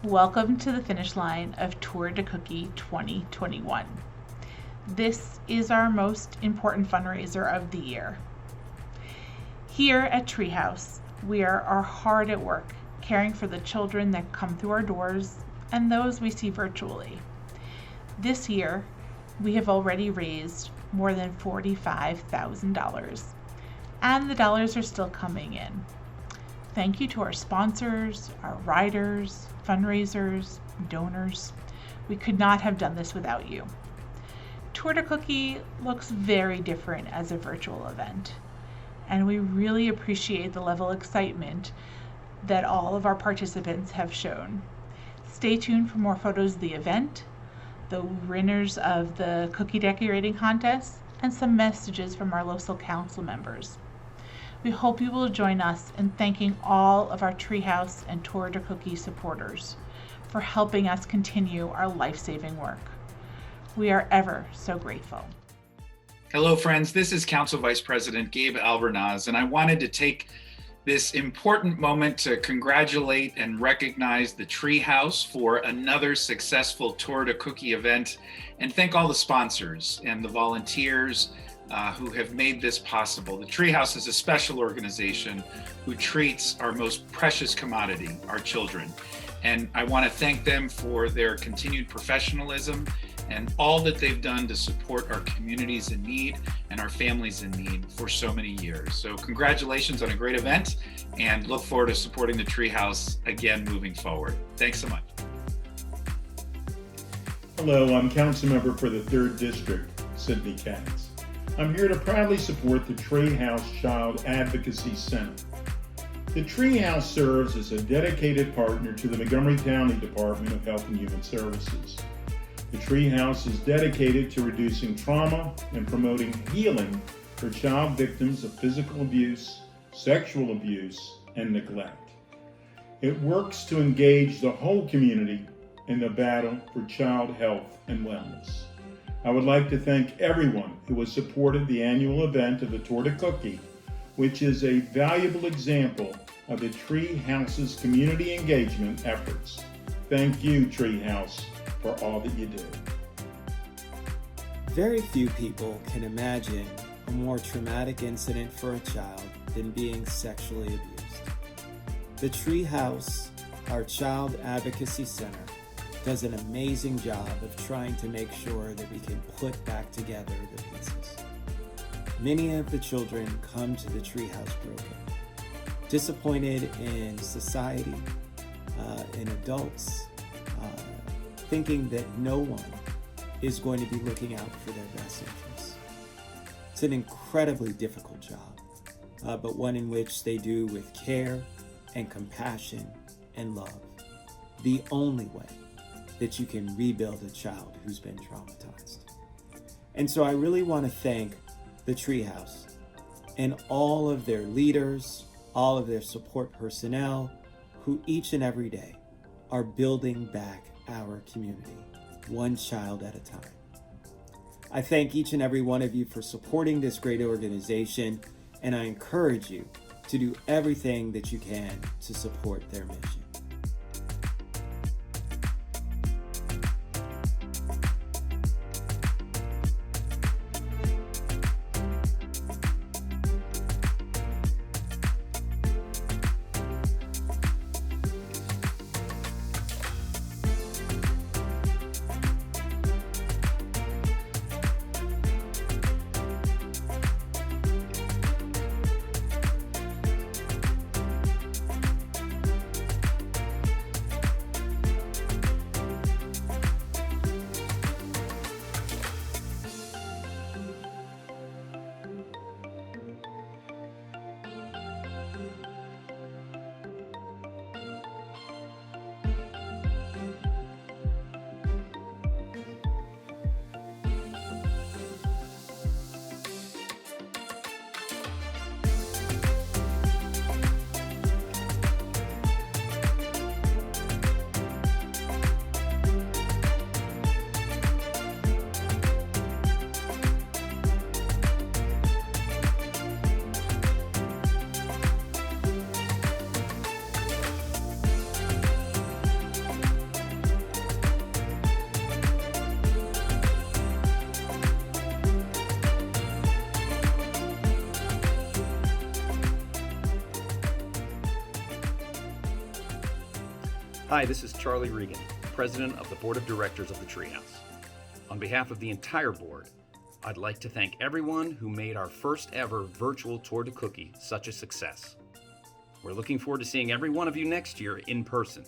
Welcome to the finish line of Tour de Cookie 2021. This is our most important fundraiser of the year. Here at Treehouse, we are hard at work caring for the children that come through our doors and those we see virtually. This year, we have already raised more than $45,000, and the dollars are still coming in. Thank you to our sponsors, our riders, fundraisers, donors. We could not have done this without you. Tour de Cookie looks very different as a virtual event, and we really appreciate the level of excitement that all of our participants have shown. Stay tuned for more photos of the event, the winners of the cookie decorating contest, and some messages from our local council members. We hope you will join us in thanking all of our Treehouse and Tour de Cookie supporters for helping us continue our life-saving work. We are ever so grateful. Hello, friends. This is Council Vice President Gabe Albernaz, and I wanted to take this important moment to congratulate and recognize the Treehouse for another successful Tour de Cookie event, and thank all the sponsors and the volunteers who have made this possible. The Treehouse is a special organization who treats our most precious commodity, our children. And I want to thank them for their continued professionalism and all that they've done to support our communities in need and our families in need for so many years. So congratulations on a great event, and look forward to supporting the Treehouse again moving forward. Thanks so much. Hello, I'm council member for the 3rd District, Sidney Katz. I'm here to proudly support the Treehouse Child Advocacy Center. The Treehouse serves as a dedicated partner to the Montgomery County Department of Health and Human Services. The Treehouse is dedicated to reducing trauma and promoting healing for child victims of physical abuse, sexual abuse, and neglect. It works to engage the whole community in the battle for child health and wellness. I would like to thank everyone who has supported the annual event of the Tour de Cookie, which is a valuable example of the Treehouse's community engagement efforts. Thank you, Treehouse, for all that you do. Very few people can imagine a more traumatic incident for a child than being sexually abused. The Treehouse, our Child Advocacy Center, does an amazing job of trying to make sure that we can put back together the pieces. Many of the children come to the Treehouse broken, disappointed in society, in adults, thinking that no one is going to be looking out for their best interests. It's an incredibly difficult job, but one in which they do with care and compassion and love. The only way that you can rebuild a child who's been traumatized. And so I really want to thank the Treehouse and all of their leaders, all of their support personnel, who each and every day are building back our community, one child at a time. I thank each and every one of you for supporting this great organization, and I encourage you to do everything that you can to support their mission. Hi, this is Charlie Regan, President of the Board of Directors of the Treehouse. On behalf of the entire board, I'd like to thank everyone who made our first ever virtual Tour de Cookie such a success. We're looking forward to seeing every one of you next year in person.